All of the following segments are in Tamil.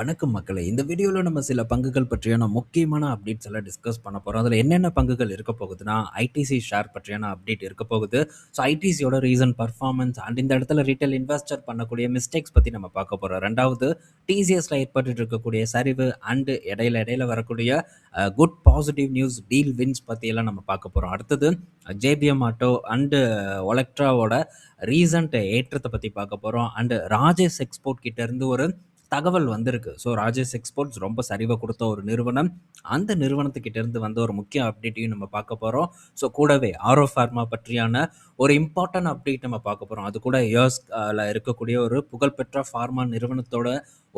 வணக்கம் மக்களே! இந்த வீடியோல நம்ம சில பங்குகள் பற்றியான முக்கியமான அப்டேட்ஸ் எல்லாம் டிஸ்கஸ் பண்ண போறோம். அதுல என்னென்ன பங்குகள் இருக்க போகுதுன்னா, ஐடிசி ஷேர் பற்றியான அப்டேட் இருக்க போகுது. ஸோ ஐடிசியோட ரீசன்ட் பெர்ஃபார்மன்ஸ் அண்ட் இந்த இடத்துல ரீட்டெயில் இன்வெஸ்டர் பண்ணக்கூடிய மிஸ்டேக்ஸ் பத்தி நம்ம பார்க்க போறோம். 2வது டிசிஎஸ்ல ஏற்பட்டுட்டு இருக்கக்கூடிய சரிவு அண்ட் இடையில இடையில வரக்கூடிய good positive news deal wins பத்தியெல்லாம் நம்ம பார்க்க போறோம். அடுத்தது ஜேபிஎம் ஆட்டோ அண்ட் ஒலக்ட்ராவோட ரீசன்ட் ஏற்றத்த பத்தி பார்க்க போறோம். அண்ட் ராஜேஷ் எக்ஸ்போர்ட் கிட்ட இருந்து ஒரு தகவல் வந்திருக்கு. ஸோ ராஜேஷ் எக்ஸ்போர்ட்ஸ் ரொம்ப சரிவை கொடுத்த ஒரு நிறுவனம். அந்த நிறுவனத்துக்கிட்ட இருந்து வந்த ஒரு முக்கிய அப்டேட்டையும் நம்ம பார்க்க போறோம். ஸோ கூடவே ஆரோ ஃபார்மா பற்றியான ஒரு இம்பார்ட்டன்ட் அப்டேட் நம்ம பார்க்க போறோம். அது கூட ல இருக்கக்கூடிய ஒரு புகழ்பெற்ற ஃபார்மா நிறுவனத்தோட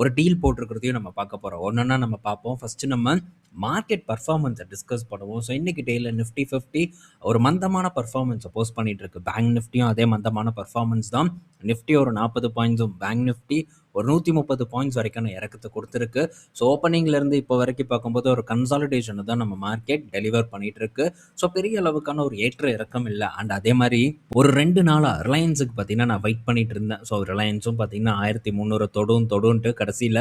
ஒரு டீல் போட்டிருக்கிறதையும் நம்ம பார்க்க போறோம். ஒன்னொன்னா நம்ம பார்ப்போம். ஃபர்ஸ்ட் நம்ம மார்க்கெட் பர்ஃபார்மன்ஸை டிஸ்கஸ் பண்ணுவோம். ஸோ இன்னைக்கு டேல நிஃப்டி 50 ஒரு மந்தமான பர்ஃபார்மன்ஸை போஸ்ட் பண்ணிட்டு இருக்கு. பேங்க் நிஃப்டியும் அதே மந்தமான பர்ஃபார்மன்ஸ் தான். நிஃப்டி ஒரு 40 பாயிண்ட்ஸும் பேங்க் நிஃப்டி ஒரு 130 பாயிண்ட்ஸ் வரைக்கான இறக்கத்தை கொடுத்துருக்கு. ஸோ ஓப்பனிங்லேருந்து இப்போ வரைக்கும் பார்க்கும்போது ஒரு கன்சாலிடேஷனை தான் நம்ம மார்க்கெட் டெலிவர் பண்ணிட்டு இருக்கு. ஸோ பெரிய அளவுக்கான ஒரு ஏற்ற இறக்கம் இல்லை. அண்ட் அதே மாதிரி ஒரு 2 நாளாக ரிலையன்ஸுக்கு பார்த்தீங்கன்னா நான் வெயிட் பண்ணிட்டு இருந்தேன். ஸோ ரிலையன்ஸும் பார்த்தீங்கன்னா 1300 தொடுன்ட்டு கடைசியில்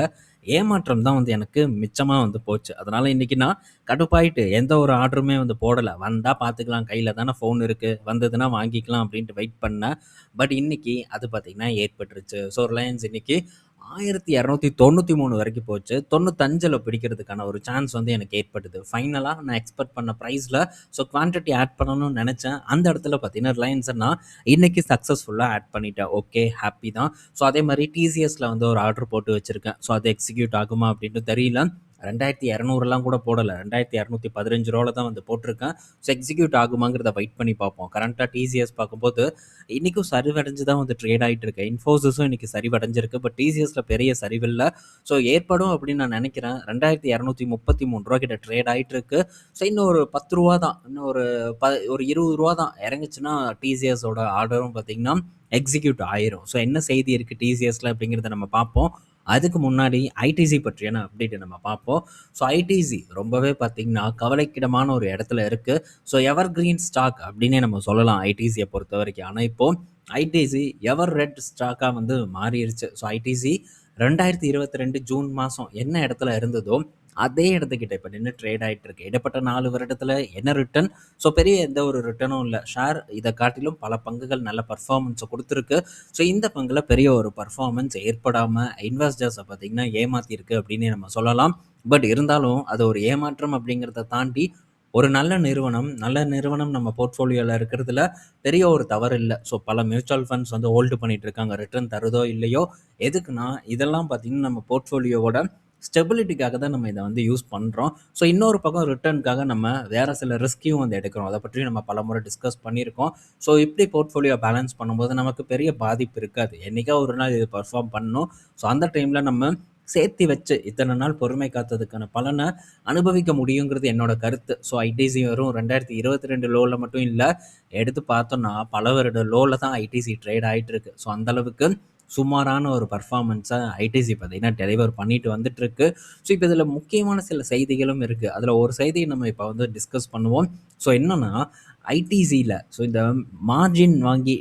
ஏமாற்றம் தான் எனக்கு மிச்சமாக போச்சு. அதனால இன்னைக்கு நான் கடுப்பாயிட்டு எந்த ஒரு ஆர்டருமே போடலை. வந்தால் பார்த்துக்கலாம், கையில் தானே ஃபோன் இருக்குது, வந்ததுன்னா வாங்கிக்கலாம் அப்படின்ட்டு வெயிட் பண்ணேன். பட் இன்னைக்கு அது பார்த்தீங்கன்னா ஏற்பட்டுருச்சு. ஸோ ரிலையன்ஸ் இன்னைக்கு 1293 வரைக்கும் போச்சு. 95ல் பிடிக்கிறதுக்கான ஒரு சான்ஸ் எனக்கு ஏற்பட்டது. ஃபைனலாக நான் எக்ஸ்பெக்ட் பண்ண ப்ரைஸில் ஸோ குவான்டிட்டி ஆட் பண்ணணும்னு நினச்சேன். அந்த இடத்துல பார்த்தீங்கன்னா ரிலையன்ஸை நான் இன்னைக்கு சக்ஸஸ்ஃபுல்லாக ஆட் பண்ணிட்டேன். ஓகே, ஹாப்பி தான். ஸோ அதே மாதிரி டிசிஎஸ்ல ஒரு ஆர்டர் போட்டு வச்சுருக்கேன். ஸோ அது எக்ஸிக்யூட் ஆகுமா அப்படின்ட்டு தெரியல. 2200 கூட போடலை, 2215 தான் போட்டிருக்கேன். ஸோ எக்ஸிக்யூட் ஆகுமாங்கிறத வெயிட் பண்ணி பார்ப்போம். கரண்ட்டாக டிசிஎஸ் பார்க்கும்போது இன்றைக்கும் சரிவடைஞ்சு தான் ட்ரேட் ஆகிட்டு இருக்கு. இன்ஃபோசிஸும் இன்றைக்கி சரிவடைஞ்சிருக்கு. பட் டிசிஎஸில் பெரிய சரிவில்லை. ஸோ ஏற்படும் அப்படின்னு நான் நினைக்கிறேன். 2233 கிட்ட ட்ரேட் ஆகிட்டு இருக்கு. ஸோ இன்னும் ஒரு 10 ரூபா தான், இன்னும் ஒரு 20 ரூபா தான் இறங்குச்சுன்னா டிசிஎஸோட ஆர்டரும் பார்த்திங்கன்னா எக்ஸிக்யூட் ஆயிரும். ஸோ என்ன செய்தி இருக்குது டிசிஎஸில் அப்படிங்கிறத நம்ம பார்ப்போம். அதுக்கு முன்னாடி ஐடிசி பற்றியான அப்டேட்டை நம்ம பார்ப்போம். ஸோ ஐடிசி ரொம்பவே பார்த்திங்கன்னா கவலைக்கிடமான ஒரு இடத்துல இருக்குது. ஸோ எவர் கிரீன் ஸ்டாக் அப்படின்னே நம்ம சொல்லலாம் ஐடிசியை பொறுத்த வரைக்கும். ஆனால் இப்போது ஐடிசி எவர் ரெட் ஸ்டாக்காக மாறிடுச்சு. ஸோ ஐடிசி 2022 ஜூன் மாதம் என்ன இடத்துல இருந்ததோ அதே இடத்துக்கிட்ட இப்போ நின்று ட்ரேட் ஆகிட்டு இருக்கு. இடைப்பட்ட 4 வருடத்தில் என்ன ரிட்டர்ன்? ஸோ பெரிய எந்த ஒரு ரிட்டர்னும் இல்லை. ஷேர் இதை காட்டிலும் பல பங்குகள் நல்ல பர்ஃபார்மன்ஸை கொடுத்துருக்கு. ஸோ இந்த பங்கில் பெரிய ஒரு பர்ஃபார்மன்ஸ் ஏற்படாமல் இன்வெஸ்டர்ஸை பார்த்திங்கன்னா ஏமாற்றிருக்கு அப்படின்னு நம்ம சொல்லலாம். பட் இருந்தாலும் அது ஒரு ஏமாற்றம் அப்படிங்கிறத தாண்டி ஒரு நல்ல நிறுவனம் நம்ம போர்ட்ஃபோலியோவில் இருக்கிறதுல பெரிய ஒரு தவறு இல்லை. ஸோ பல மியூச்சுவல் ஃபண்ட்ஸ் ஹோல்டு பண்ணிட்டு இருக்காங்க. ரிட்டர்ன் தருதோ இல்லையோ, எதுக்குன்னா இதெல்லாம் பார்த்திங்கன்னா நம்ம போர்ட்ஃபோலியோவோட ஸ்டெபிலிட்டிக்காக தான் நம்ம இதை யூஸ் பண்ணுறோம். ஸோ இன்னொரு பக்கம் ரிட்டர்னுக்காக நம்ம வேறு சில ரிஸ்க்கையும் எடுக்கிறோம். அதை பற்றி நம்ம பல முறை டிஸ்கஸ் பண்ணியிருக்கோம். ஸோ இப்படி போர்ட்ஃபோலியோ பேலன்ஸ் பண்ணும்போது நமக்கு பெரிய பாதிப்பு இருக்காது. என்றைக்கா ஒரு நாள் இது பர்ஃபார்ம் பண்ணணும். ஸோ அந்த டைமில் நம்ம சேர்த்து வச்சு இத்தனை நாள் பொறுமை காத்ததுக்கான பலனை அனுபவிக்க முடியுங்கிறது என்னோட கருத்து. ஸோ ஐடிசி வரும் 2022 லோவில் மட்டும் இல்லை, எடுத்து பார்த்தோன்னா பல வருட லோவில் தான் ஐடிசி ட்ரேட் ஆகிட்டு இருக்கு. ஸோ அந்தளவுக்கு சுமாரான ஒரு பர்ஃபார்மன்ஸை ஐடிசி பார்த்தீங்கன்னா டெலிவர் பண்ணிட்டு வந்துட்டுருக்கு. ஸோ இப்போ இதில் முக்கியமான சில செய்திகளும் இருக்குது. அதில் ஒரு செய்தியை நம்ம இப்போ டிஸ்கஸ் பண்ணுவோம். ஸோ என்னென்னா ஐடிசியில் ஸோ இந்த மார்ஜின் வாங்கி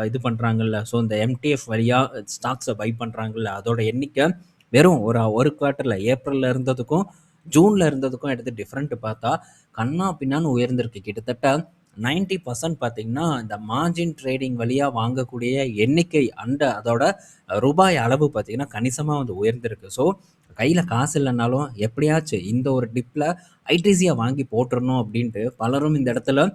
இது பண்ணுறாங்கல்ல, ஸோ இந்த எம்டிஎஃப் வழியாக ஸ்டாக்ஸை பை பண்ணுறாங்கல்ல, அதோட எண்ணிக்கை வெறும் ஒரு குவார்ட்டரில் ஏப்ரலில் இருந்ததுக்கும் ஜூனில் இருந்ததுக்கும் எடுத்து டிஃப்ரெண்ட் பார்த்தா கண்ணா பின்னான்னு உயர்ந்திருக்கு. கிட்டத்தட்ட 90% பார்த்திங்கன்னா இந்த மார்ஜின் ட்ரேடிங் வழியாக வாங்கக்கூடிய எண்ணிக்கை அதோட ரூபாய் அளவு பார்த்திங்கன்னா கணிசமாக உயர்ந்திருக்கு. ஸோ கையில் காசு இல்லைனாலும் எப்படியாச்சும் இந்த ஒரு டிப்பில் ஐடிசியை வாங்கி போட்டுடணும் அப்படின்ட்டு பலரும் இந்த இடத்துல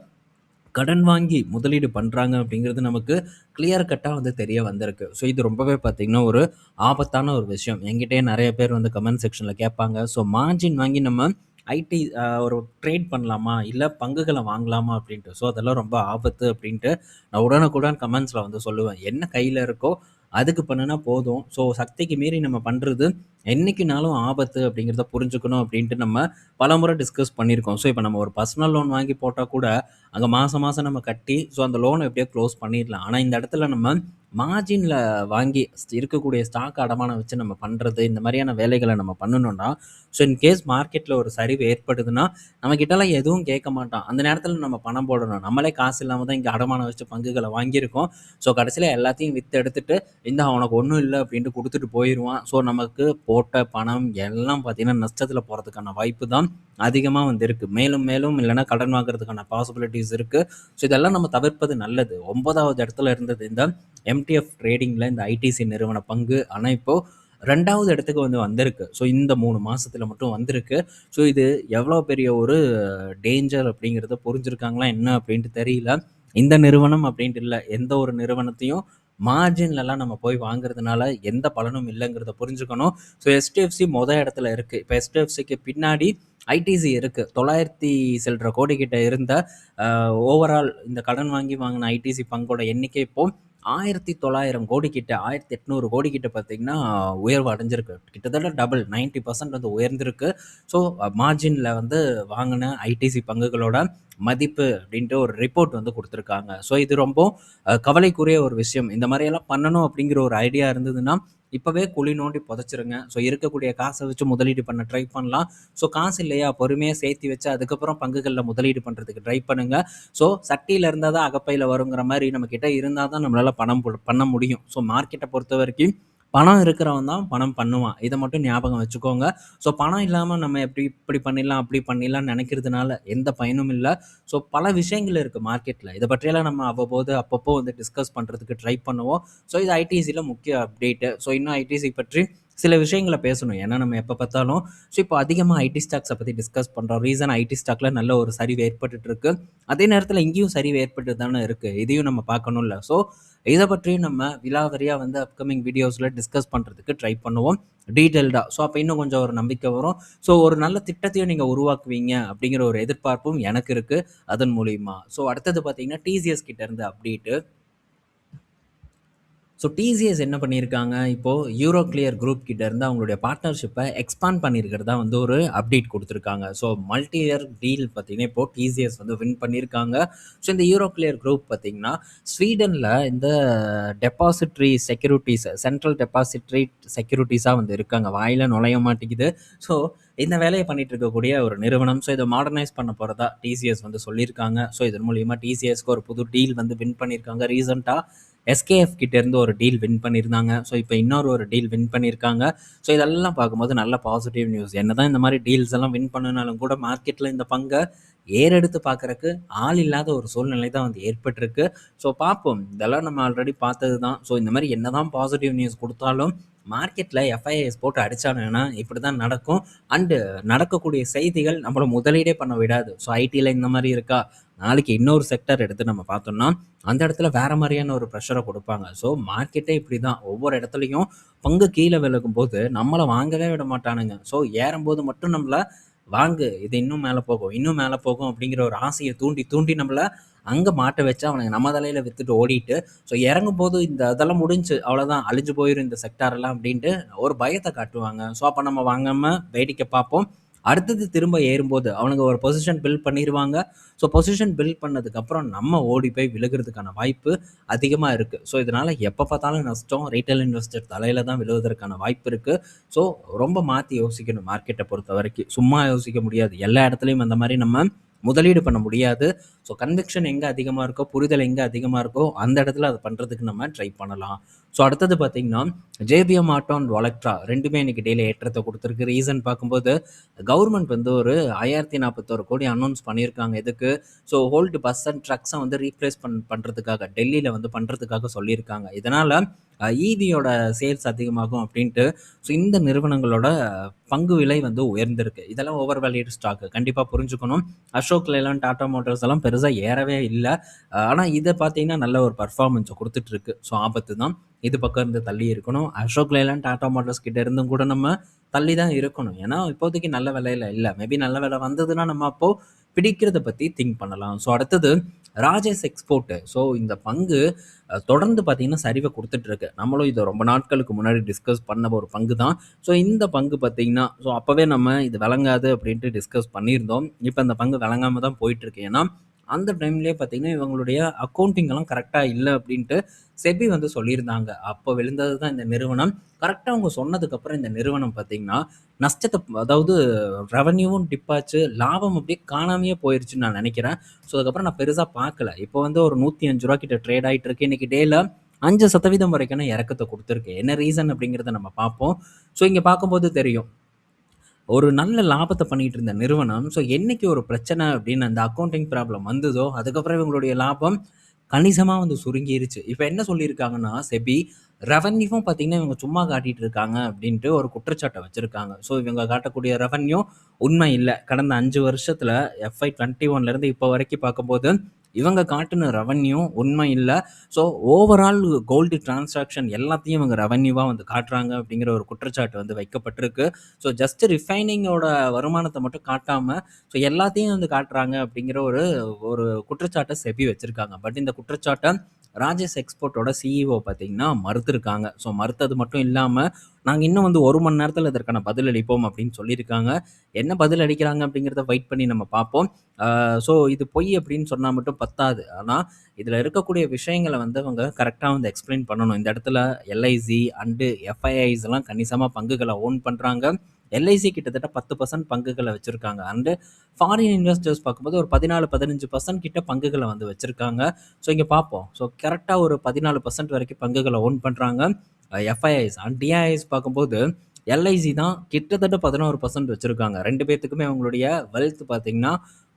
கடன் வாங்கி முதலீடு பண்ணுறாங்க அப்படிங்கிறது நமக்கு கிளியர் கட்டாக தெரிய வந்திருக்கு. ஸோ இது ரொம்பவே பார்த்திங்கன்னா ஒரு ஆபத்தான ஒரு விஷயம். என்கிட்டயே நிறைய பேர் கமெண்ட் செக்ஷனில் கேட்பாங்க, ஸோ மார்ஜின் வாங்கி நம்ம ஐடி ஒரு ட்ரேட் பண்ணலாமா, இல்லை பங்குகளை வாங்கலாமா அப்படின்ட்டு. ஸோ அதெல்லாம் ரொம்ப ஆபத்து அப்படின்ட்டு நான் உடனுக்குடன் கமெண்ட்ஸில் சொல்லுவேன். என்ன கையில் இருக்கோ அதுக்கு பண்ணுனா போதும். ஸோ சக்திக்கு மீறி நம்ம பண்ணுறது என்றைக்குனாலும் ஆபத்து அப்படிங்கிறத புரிஞ்சுக்கணும் அப்படின்ட்டு நம்ம பலமுறை டிஸ்கஸ் பண்ணியிருக்கோம். ஸோ இப்போ நம்ம ஒரு பர்சனல் லோன் வாங்கி போட்டால் கூட அங்கே மாதம் நம்ம கட்டி ஸோ அந்த லோனை எப்படியோ க்ளோஸ் பண்ணிடலாம். ஆனால் இந்த இடத்துல நம்ம மார்ஜின்ல வாங்கி இருக்கக்கூடிய ஸ்டாக் அடமானம் வச்சு நம்ம பண்றது, இந்த மாதிரியான வேலைகள நம்ம பண்ணணும்னா, ஸோ இன்கேஸ் மார்க்கெட்ல ஒரு சரிவு ஏற்படுதுன்னா, நம்மகிட்டலாம் எதுவும் கேட்க மாட்டான். அந்த நேரத்தில நம்ம பணம் போடணும். நம்மளே காசு இல்லாம தான் இங்க அடமானம் வச்சு பங்குகள வாங்கியிருக்கோம். ஸோ கடைசியில எல்லாத்தையும் வித்து எடுத்துட்டு, "இந்தா உனக்கு ஒண்ணும் இல்ல" அப்படின்ட்டு குடுத்துட்டு போயிருவான். ஸோ நமக்கு போட்ட பணம் எல்லாம் பார்த்தீங்கன்னா, நஷ்டத்தில போறதுக்கான வாய்ப்பு தான் அதிகமா வந்து இருக்கு. மேலும் மேலும் இல்லன்னா கடன் வாங்குறதுக்கான பாசிபிலிட்டீஸ் இருக்கு. ஸோ இதெல்லாம் நம்ம தவிர்ப்பது நல்லது. 9வது இடத்துல இருந்தது இந்த எம்டிஎஃப் ட்ரேடிங்ல இந்த ஐடிசி நிறுவன பங்கு. ஆனா இப்போ 2வது இடத்துக்கு வந்து வந்திருக்கு. ஸோ இந்த 3 மாசத்துல மட்டும் வந்திருக்கு. ஸோ இது எவ்வளோ பெரிய ஒரு டேஞ்சர் அப்படிங்கிறத புரிஞ்சிருக்காங்களா என்ன அப்படின்ட்டு தெரியல. இந்த நிறுவனம் அப்படின்ட்டு இல்ல. எந்த ஒரு நிறுவனத்தையும் மார்ஜின்லலாம் நம்ம போய் வாங்குறதுனால எந்த பலனும் இல்லைங்கிறத புரிஞ்சுக்கணும். ஸோ எஸ்டிஎஃப்சி இடத்துல இருக்கு. இப்போ எஸ்டிஎஃப்சிக்கு பின்னாடி ஐடிசி இருக்கு. 900 சில்ற கோடி கிட்ட இருந்த ஓவரால் இந்த கடன் வாங்கி வாங்கின ஐடிசி பங்கோட எண்ணிக்கை இப்போ 1900 கோடி கிட்ட 1800 கோடி கிட்ட பார்த்தீங்கன்னா உயர்வு அடைஞ்சிருக்கு. கிட்டத்தட்ட டபுள் 90% வந்து உயர்ந்திருக்கு. ஸோ மார்ஜின்ல வந்து வாங்கின ஐடிசி பங்குகளோட மதிப்பு அப்படின்ட்டு ஒரு ரிப்போர்ட் வந்து கொடுத்துருக்காங்க. ஸோ இது ரொம்ப கவலைக்குரிய ஒரு விஷயம். இந்த மாதிரியெல்லாம் பண்ணணும் அப்படிங்கிற ஒரு ஐடியா இருந்ததுன்னா இப்போவே குழி நோண்டி புதைச்சிருங்க. ஸோ இருக்கக்கூடிய காசை வச்சு முதலீடு பண்ண ட்ரை பண்ணலாம். ஸோ காசு இல்லையா, பொறுமையாக சேர்த்து வச்சு அதுக்கப்புறம் பங்குகளில் முதலீடு பண்ணுறதுக்கு ட்ரை பண்ணுங்க. ஸோ சட்டியில் இருந்தால் தான் அகப்பையில் வருங்கிற மாதிரி நம்ம கிட்ட இருந்தால் தான் நம்மளால் பணம் பண்ண முடியும். ஸோ மார்க்கெட்டை பொறுத்த வரைக்கும் பணம் இருக்கிறவன் தான் பணம் பண்ணுவான். இதை மட்டும் ஞாபகம் வச்சுக்கோங்க. ஸோ பணம் இல்லாமல் நம்ம இப்படி பண்ணிடலாம் அப்படி பண்ணிடலாம்னு நினைக்கிறதுனால எந்த பயனும் இல்லை. ஸோ பல விஷயங்கள் இருக்குது மார்க்கெட்டில். இதை பற்றியெல்லாம் நம்ம அவ்வப்போது அப்பப்போ வந்து டிஸ்கஸ் பண்ணுறதுக்கு ட்ரை பண்ணுவோம். ஸோ இது ஐடிசியில் முக்கிய அப்டேட்டு. ஸோ இன்னும் ஐடிசி பற்றி சில விஷயங்களை பேசணும். ஏன்னா நம்ம எப்போ பார்த்தாலும் ஸோ இப்போ அதிகமாக ஐடி ஸ்டாக்ஸை பற்றி டிஸ்கஸ் பண்ணுறோம். ரீசன் ஐடி ஸ்டாக்ல நல்ல ஒரு சரிவு ஏற்பட்டுட்டு இருக்கு. அதே நேரத்தில் இங்கேயும் சரிவு ஏற்பட்டு தானே இருக்குது. இதையும் நம்ம பார்க்கணும்ல. ஸோ இதை பற்றியும் நம்ம விலாவரியாக வந்து அப்கமிங் வீடியோஸில் டிஸ்கஸ் பண்ணுறதுக்கு ட்ரை பண்ணுவோம் டீட்டெயில்டாக. ஸோ அப்போ இன்னும் கொஞ்சம் ஒரு நம்பிக்கை வரும். ஸோ ஒரு நல்ல திட்டத்தையும் நீங்கள் உருவாக்குவீங்க அப்படிங்கிற ஒரு எதிர்பார்ப்பும் எனக்கு இருக்குது அதன் மூலியமா. ஸோ அடுத்தது பார்த்தீங்கன்னா டிசிஎஸ் கிட்ட இருந்து அப்டேட்டு. ஸோ டிசிஎஸ் என்ன பண்ணியிருக்காங்க, இப்போது யூரோ கிளியர் குரூப் கிட்ட இருந்து அவங்களுடைய பார்ட்னர்ஷிப்பை எக்ஸ்பாண்ட் பண்ணியிருக்கிறதா வந்து ஒரு அப்டேட் கொடுத்துருக்காங்க. ஸோ மல்டி இயர் டீல் பார்த்தீங்கன்னா இப்போது டிசிஎஸ் வந்து வின் பண்ணியிருக்காங்க. ஸோ இந்த யூரோ கிளியர் குரூப் பார்த்தீங்கன்னா ஸ்வீடனில் இந்த டெபாசிட்ரி செக்யூரிட்டிஸ் சென்ட்ரல் டெபாசிட்ரி செக்யூரிட்டிஸாக வந்து இருக்காங்க. வாயில் நுழைய மாட்டேங்குது. ஸோ இந்த வேலையை பண்ணிட்டு இருக்கக்கூடிய ஒரு நிறுவனம். ஸோ இதை மாடர்னைஸ் பண்ண போகிறதா டிசிஎஸ் வந்து சொல்லியிருக்காங்க. ஸோ இதன் மூலியமாக டிசிஎஸ்க்கு ஒரு புது டீல் வந்து வின் பண்ணியிருக்காங்க. ரீசெண்டாக எஸ்கேஎஃப் கிட்ட இருந்து ஒரு டீல் வின் பண்ணியிருந்தாங்க. ஸோ இப்போ இன்னொரு ஒரு டீல் வின் பண்ணியிருக்காங்க. ஸோ இதெல்லாம் பார்க்கும்போது நல்ல பாசிட்டிவ் நியூஸ். என்னதான் இந்த மாதிரி டீல்ஸ் எல்லாம் வின் பண்ணினாலும் கூட மார்க்கெட்டில் இந்த பங்கை ஏறெடுத்து பார்க்குறக்கு ஆள் இல்லாத ஒரு சூழ்நிலை தான் வந்து ஏற்பட்டிருக்கு. ஸோ பார்ப்போம். இதெல்லாம் நம்ம ஆல்ரெடி பார்த்தது தான். ஸோ இந்த மாதிரி என்னதான் பாசிட்டிவ் நியூஸ் கொடுத்தாலும் மார்க்கெட்டில் எஃப்ஐஎஸ் போட்டு அடித்தானுங்கன்னா இப்படி தான் நடக்கும். அண்டு நடக்கக்கூடிய செய்திகள் நம்மளை முதலீடே பண்ண விடாது. ஸோ ஐடியில் இந்த மாதிரி இருக்கா, நாளைக்கு இன்னொரு செக்டர் எடுத்து நம்ம பார்த்தோம்னா அந்த இடத்துல வேற மாதிரியான ஒரு ப்ரெஷரை கொடுப்பாங்க. ஸோ மார்க்கெட்டே இப்படி தான். ஒவ்வொரு இடத்துலையும் பங்கு கீழே விலகும் போது நம்மளை வாங்கவே விட மாட்டானுங்க. ஸோ ஏறும்போது மட்டும் நம்மளை வாங்கு, இது இன்னும் மேலே போகும் இன்னும் மேலே போகும் அப்படிங்கிற ஒரு ஆசையை தூண்டி தூண்டி நம்மளை அங்கே மாட்ட வச்சா அவனுங்க நம்ம தலையில் விற்றுட்டு ஓடிட்டு ஸோ இறங்கும் போது இந்த இதெல்லாம் முடிஞ்சு அவ்வளோதான் அழிஞ்சு போயிடும் இந்த செக்டாரெல்லாம் அப்படின்ட்டு ஒரு பயத்தை காட்டுவாங்க. ஸோ அப்போ நம்ம வாங்காமல் வேடிக்கை பார்ப்போம். அடுத்தது திரும்ப ஏறும்போது அவனுங்க ஒரு பொசிஷன் பில்ட் பண்ணிடுவாங்க. ஸோ பொசிஷன் பில்ட் பண்ணதுக்கப்புறம் நம்ம ஓடி போய் விழுகிறதுக்கான வாய்ப்பு அதிகமாக இருக்குது. ஸோ இதனால் எப்போ பார்த்தாலும் நஷ்டம் ரீட்டைல் இன்வெஸ்டர் தலையில் தான் விழுவதற்கான வாய்ப்பு இருக்குது. ஸோ ரொம்ப மாற்றி யோசிக்கணும். மார்க்கெட்டை பொறுத்த வரைக்கும் சும்மா யோசிக்க முடியாது. எல்லா இடத்துலையும் அந்த மாதிரி நம்ம முதலீடு பண்ண முடியாது. ஸோ கன்விக்ஷன் எங்கே அதிகமாக இருக்கோ, புரிதல் எங்கே அதிகமாக இருக்கோ அந்த இடத்துல அதை பண்ணுறதுக்கு நம்ம ட்ரை பண்ணலாம். ஸோ அடுத்தது பார்த்தீங்கன்னா ஜேபிஎம் ஆட்டோ அண்ட் வாலெக்ட்ரா ரெண்டுமே இன்னைக்கு டெய்லி ஏற்றத்தை கொடுத்துருக்கு. ரீசன் பார்க்கும்போது கவர்மெண்ட் வந்து ஒரு 1041 கோடி அனௌன்ஸ் பண்ணியிருக்காங்க. இதுக்கு ஸோ ஹோல்டு பஸ் அண்ட் ட்ரக்ஸை வந்து ரீப்ளேஸ் பண்ணுறதுக்காக டெல்லியில் வந்து பண்ணுறதுக்காக சொல்லியிருக்காங்க. இதனால் ஈவியோட சேல்ஸ் அதிகமாகும் அப்படின்ட்டு. ஸோ இந்த நிறுவனங்களோட பங்கு விலை வந்து உயர்ந்திருக்கு. இதெல்லாம் ஓவர் வேல்யூடு ஸ்டாக்கு கண்டிப்பாக புரிஞ்சுக்கணும். அசோக் லேலண்ட் டாடா மோட்டார்ஸ் எல்லாம் பெருசாக ஏறவே இல்லை. ஆனால் இதை பார்த்தீங்கன்னா நல்ல ஒரு பர்ஃபார்மன்ஸை கொடுத்துட்ருக்கு. ஸோ ஆபத்து தான். இது பக்கம் இருந்து தள்ளி இருக்கணும். அசோக் லேலண்ட் டாடா மோட்டார்ஸ் கிட்ட இருந்தும் கூட நம்ம தள்ளி தான் இருக்கணும். ஏன்னா இப்போதைக்கு நல்ல விலையில இல்லை. மேபி நல்ல விலை வந்ததுன்னா நம்ம அப்போது பிடிக்கிறத பற்றி திங்க் பண்ணலாம். ஸோ அடுத்தது ராஜேஷ் எக்ஸ்போர்ட்டு. ஸோ இந்த பங்கு தொடர்ந்து பார்த்தீங்கன்னா சரிவை கொடுத்துட்ருக்கு. நம்மளும் இதை ரொம்ப நாட்களுக்கு முன்னாடி டிஸ்கஸ் பண்ண ஒரு பங்கு தான். ஸோ இந்த பங்கு பார்த்தீங்கன்னா ஸோ அப்போவே நம்ம இது விளங்காது அப்படின்ட்டு டிஸ்கஸ் பண்ணியிருந்தோம். இப்போ அந்த பங்கு விளங்காமல் தான் போயிட்டுருக்கு. ஏன்னா அந்த டைம்லேயே பார்த்தீங்கன்னா இவங்களுடைய அக்கௌண்டிங்லாம் கரெக்டாக இல்லை அப்படின்ட்டு செபி வந்து சொல்லியிருந்தாங்க. அப்போ விழுந்தது தான் இந்த நிறுவனம். கரெக்டாக அவங்க சொன்னதுக்கப்புறம் இந்த நிறுவனம் பார்த்தீங்கன்னா நஷ்டத்தை, அதாவது ரெவன்யூவும் டிப் ஆச்சு, லாபம் அப்படியே காணாமையே போயிருச்சுன்னு நான் நினைக்கிறேன். ஸோ அதுக்கப்புறம் நான் பெருசாக பார்க்கல. இப்போ வந்து ஒரு ₹105 கிட்ட ட்ரேட் ஆகிட்டு இருக்கு. இன்னைக்கு டேல 5% வரைக்கான இறக்கத்தை கொடுத்துருக்கு. என்ன ரீசன் அப்படிங்கிறத நம்ம பார்ப்போம். ஸோ இங்கே பார்க்கும்போது தெரியும், ஒரு நல்ல லாபத்தை பண்ணிட்டு இருந்த நிறுவனம், ஸோ என்னைக்கு ஒரு பிரச்சனை அப்படின்னு அந்த அக்கவுண்டிங் ப்ராப்ளம் வந்ததோ, அதுக்கப்புறம் இவங்களுடைய லாபம் கணிசமா வந்து சுருங்கிருச்சு. இப்ப என்ன சொல்லியிருக்காங்கன்னா, செபி ரெவென்யூவும் பார்த்தீங்கன்னா, இவங்க சும்மா காட்டிட்டு இருக்காங்க அப்படின்ட்டு ஒரு குற்றச்சாட்ட வச்சிருக்காங்க. ஸோ இவங்க காட்டக்கூடிய ரெவென்யூ உண்மை இல்ல. கடந்த 5 வருஷத்துல FY 21லேருந்து இப்போ வரைக்கும் பார்க்கும்போது, இவங்க காட்டுன ரெவென்யூ உண்மை இல்ல. ஸோ ஓவரால் கோல்டு டிரான்சாக்ஷன் எல்லாத்தையும் இவங்க ரெவென்யூவா வந்து காட்டுறாங்க அப்படிங்கிற ஒரு குற்றச்சாட்டு வந்து வைக்கப்பட்டிருக்கு. ஸோ ஜஸ்ட் ரிஃபைனிங்கோட வருமானத்தை மட்டும் காட்டாம, ஸோ எல்லாத்தையும் வந்து காட்டுறாங்க அப்படிங்கிற ஒரு ஒரு குற்றச்சாட்டை செபி வச்சிருக்காங்க. பட் இந்த குற்றச்சாட்டை ராஜேஷ் எக்ஸ்போர்ட்டோட சிஇஓ பார்த்தீங்கன்னா மறுத்திருக்காங்க. ஸோ மறுத்தது மட்டும் இல்லாமல், நாங்கள் இன்னும் வந்து 1 மணி நேரத்தில் இதற்கான பதில் அளிப்போம் அப்படின்னு சொல்லியிருக்காங்க. என்ன பதில் அளிக்கிறாங்க அப்படிங்கிறத வெயிட் பண்ணி நம்ம பார்ப்போம். ஸோ இது பொய் அப்படின்னு சொன்னால் மட்டும் பத்தாது. ஆனால் இதில் இருக்கக்கூடிய விஷயங்களை வந்து அவங்க கரெக்டாக வந்து எக்ஸ்பிளைன் பண்ணணும். இந்த இடத்துல எல்ஐசி அண்டு எஃப்ஐஐஸ் எல்லாம் கணிசமாக பங்குகளை ஓன் பண்ணுறாங்க. எல்ஐசி கிட்டத்தட்ட 10% பங்குகளை வச்சிருக்காங்க. அண்டு ஃபாரின் இன்வெஸ்டர்ஸ் பார்க்கும்போது ஒரு 14-15% கிட்ட பங்குகளை வந்து வச்சிருக்காங்க. ஸோ இங்கே பார்ப்போம். ஸோ கரெக்டாக ஒரு 14% வரைக்கும் பங்குகளை ஓன் பண்ணுறாங்க எஃப்ஐஐஸ். அண்ட் டிஐஐஸ் பார்க்கும்போது எல்ஐசி தான் கிட்டத்தட்ட 11% வச்சிருக்காங்க. 2 பேத்துக்குமே அவங்களுடைய வெல்த் பார்த்தீங்கன்னா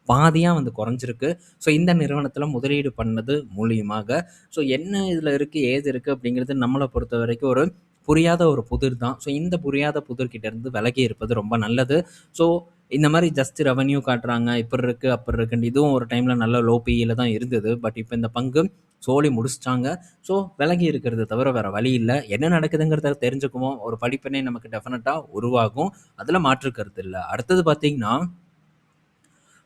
பாதியாக வந்து குறைஞ்சிருக்கு. ஸோ இந்த நிறுவனத்தில் முதலீடு பண்ணது மூலியமாக. ஸோ என்ன இதில் இருக்குது, ஏது இருக்குது அப்படிங்கிறது நம்மளை பொறுத்த வரைக்கும் ஒரு புரியாத ஒரு புதிர் தான். ஸோ இந்த புரியாத புதிர்கிட்ட இருந்து விலகி இருப்பது ரொம்ப நல்லது. ஸோ இந்த மாதிரி ஜஸ்ட் ரெவன்யூ காட்டுறாங்க, இப்படி இருக்குது அப்படி இருக்குன்னு. இதுவும் ஒரு டைமில் நல்ல லோ பிஇல தான் இருந்தது. பட் இப்போ இந்த பங்கு சோலி முடிச்சிட்டாங்க. ஸோ விலகி இருக்கிறது தவிர வேறு வழி இல்லை. என்ன நடக்குதுங்கிறத தெரிஞ்சுக்குவோம். ஒரு படிப்பினை நமக்கு டெஃபினட்டாக உருவாகும். அதில் மாற்று கருத்து இல்லை. அடுத்தது பார்த்தீங்கன்னா,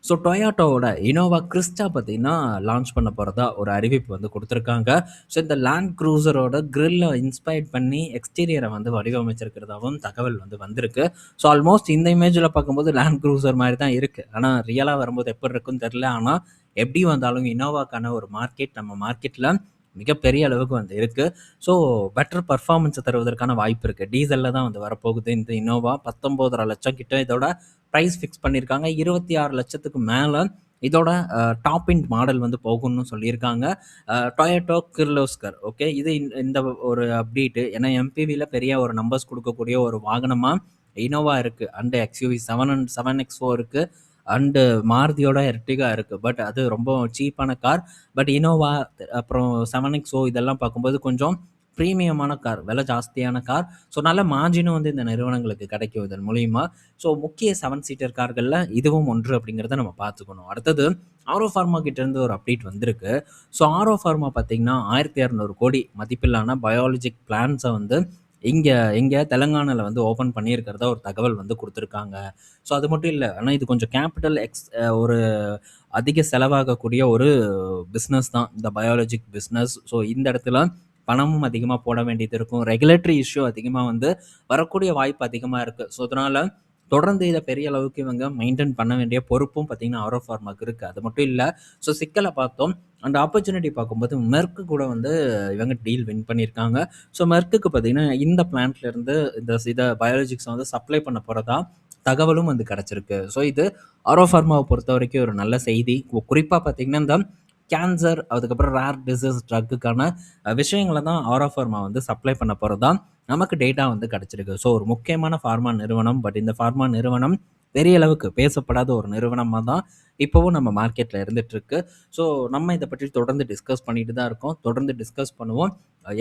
ஸோ டொயோட்டாவோட இனோவா கிறிஸ்டா பார்த்தீங்கன்னா லான்ச் பண்ண போகிறதா ஒரு அறிவிப்பு வந்து கொடுத்துருக்காங்க. ஸோ இந்த லேண்ட் க்ரூசரோட கிரில்லை இன்ஸ்பயர்ட் பண்ணி எக்ஸ்டீரியரை வந்து வடிவமைச்சிருக்கிறதாகவும் தகவல் வந்து வந்திருக்கு. ஸோ ஆல்மோஸ்ட் இந்த இமேஜில் பார்க்கும்போது லேண்ட் க்ரூசர் மாதிரி தான் இருக்குது. ஆனால் ரியலாக வரும்போது எப்படி இருக்குன்னு தெரில. ஆனால் எப்படி வந்தாலும் இனோவாக்கான ஒரு மார்க்கெட் நம்ம மார்க்கெட்டில் மிகப்பெரிய அளவுக்கு வந்து இருக்குது. ஸோ பெட்டர் பர்ஃபார்மன்ஸை தருவதற்கான வாய்ப்பு இருக்குது. டீசலில் தான் வந்து வரப்போகுது இந்த இனோவா. 19.5 லட்சம் கிட்ட இதோட ப்ரைஸ் ஃபிக்ஸ் பண்ணியிருக்காங்க. 26 லட்சத்துக்கு மேலே இதோட டாப் இண்ட் மாடல் வந்து போகும்னு சொல்லியிருக்காங்க. டொயோட்டோ கிர்லோஸ்கர். ஓகே, இது இந்த ஒரு அப்டேட்டு. ஏன்னா எம்பிவியில் பெரிய ஒரு நம்பர்ஸ் கொடுக்கக்கூடிய ஒரு வாகனமாக இனோவா இருக்குது. அண்டு எக்ஸ்யூவி 7X4 இருக்குது. அண்டு மாருதியோட எர்டிகா இருக்குது. பட் அது ரொம்ப சீப்பான கார். பட் இனோவா அப்புறம் 7XO இதெல்லாம் பார்க்கும்போது கொஞ்சம் ப்ரீமியமான கார், விலை ஜாஸ்தியான கார். ஸோ நல்ல மார்ஜினும் வந்து இந்த நிறுவனங்களுக்கு கிடைக்கும் இதன் மூலியமா. ஸோ முக்கிய 7 சீட்டர் கார்களில் இதுவும் ஒன்று அப்படிங்கிறத நம்ம பார்த்துக்கணும். அடுத்தது ஆரோ ஃபார்மா கிட்டேருந்து ஒரு அப்டேட் வந்திருக்கு. ஸோ ஆரோ ஃபார்மா பார்த்தீங்கன்னா 1200 கோடி மதிப்பிலான பயாலஜிக் பிளான்ஸை வந்து இங்கே தெலுங்கானாவில் வந்து ஓப்பன் பண்ணியிருக்கிறதா ஒரு தகவல் வந்து கொடுத்துருக்காங்க. ஸோ அது மட்டும் இல்லை, ஆனால் இது கொஞ்சம் கேபிட்டல் ஒரு அதிக செலவாகக்கூடிய ஒரு பிஸ்னஸ் தான் இந்த பயாலஜிக் பிஸ்னஸ். ஸோ இந்த இடத்துல பணமும் அதிகமாக போட வேண்டியது இருக்கும். ரெகுலேட்டரி இஷ்யூ அதிகமாக வந்து வரக்கூடிய வாய்ப்பு அதிகமாக இருக்குது. ஸோ அதனால் தொடர்ந்து இதை பெரிய அளவுக்கு இவங்க மெயின்டைன் பண்ண வேண்டிய பொறுப்பும் பார்த்தீங்கன்னா ஆரோ ஃபார்மாக்கு இருக்குது. அது மட்டும் இல்லை, ஸோ சிக்கலை பார்த்தோம். அந்த ஆப்பர்ச்சுனிட்டி பார்க்கும்போது மெர்க்கு கூட வந்து இவங்க டீல் வின் பண்ணியிருக்காங்க. ஸோ மெர்க்குக்கு பார்த்தீங்கன்னா இந்த பிளான்ட்லேருந்து இதை பயாலஜிக்ஸை வந்து சப்ளை பண்ண போகிறதா தகவலும் வந்து கிடச்சிருக்கு. ஸோ இது ஆரோ ஃபார்மாவை பொறுத்த வரைக்கும் ஒரு நல்ல செய்தி. குறிப்பாக பார்த்தீங்கன்னா இந்த கேன்சர், அதுக்கப்புறம் ரேர் டிசீஸ் ட்ரக்குக்கான விஷயங்களை தான் ஆரோ ஃபார்மா வந்து சப்ளை பண்ண போகிறதா நமக்கு டேட்டா வந்து கிடச்சிருக்கு. ஸோ ஒரு முக்கியமான ஃபார்மா நிறுவனம். பட் இந்த ஃபார்மா நிறுவனம் பெரிய அளவுக்கு பேசப்படாத ஒரு நிறுவனமாக தான் இப்போவும் நம்ம மார்க்கெட்டில் இருந்துகிட்ருக்கு. ஸோ நம்ம இதை பற்றி தொடர்ந்து டிஸ்கஸ் பண்ணிட்டு தான் இருக்கோம். தொடர்ந்து டிஸ்கஸ் பண்ணுவோம்.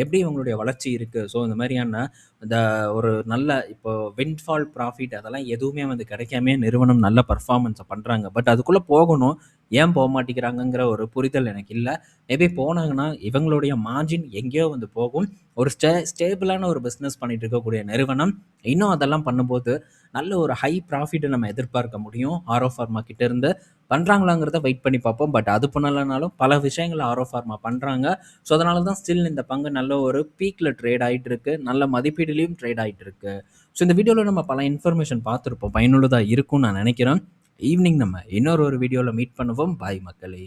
எப்படி இவங்களுடைய வளர்ச்சி இருக்குது. ஸோ இந்த மாதிரியான இந்த ஒரு நல்ல இப்போ விண்ட்ஃபால் ப்ராஃபிட் அதெல்லாம் எதுவுமே வந்து கிடைக்காமே நிறுவனம் நல்ல பர்ஃபார்மன்ஸை பண்ணுறாங்க. பட் அதுக்குள்ளே போகணும். ஏன் போக மாட்டேங்கிறாங்கங்கிற ஒரு புரிதல் எனக்கு இல்லை. மேபி போனாங்கன்னா இவங்களுடைய மார்ஜின் எங்கேயோ வந்து போகும். ஒரு ஸ்டேபிளான ஒரு பிஸ்னஸ் பண்ணிட்டு இருக்கக்கூடிய நிறுவனம் இன்னும் அதெல்லாம் பண்ணும்போது நல்ல ஒரு ஹை ப்ராஃபிட்டை நம்ம எதிர்பார்க்க முடியும். ஆரோ ஃபார்மா கிட்டேருந்து பண்ணுறாங்களாங்கிறத வெயிட் பண்ணி பார்ப்போம். பட் அது பண்ணலைனாலும் பல விஷயங்கள் ஆரோ ஃபார்மா பண்ணுறாங்க. ஸோ அதனால தான் ஸ்டில் இந்த பங்கு நல்ல ஒரு பீக்கில் ட்ரேட் ஆகிட்டு இருக்கு. நல்ல மதிப்பீடுலையும் ட்ரேட் ஆகிட்டு இருக்கு. ஸோ இந்த வீடியோவில் நம்ம பல இன்ஃபர்மேஷன் பார்த்துருப்போம். பயனுள்ளதாக இருக்கும்னு நான் நினைக்கிறேன். ஈவினிங் நம்ம இன்னொரு வீடியோவில் மீட் பண்ணுவோம். பாய் மக்களே.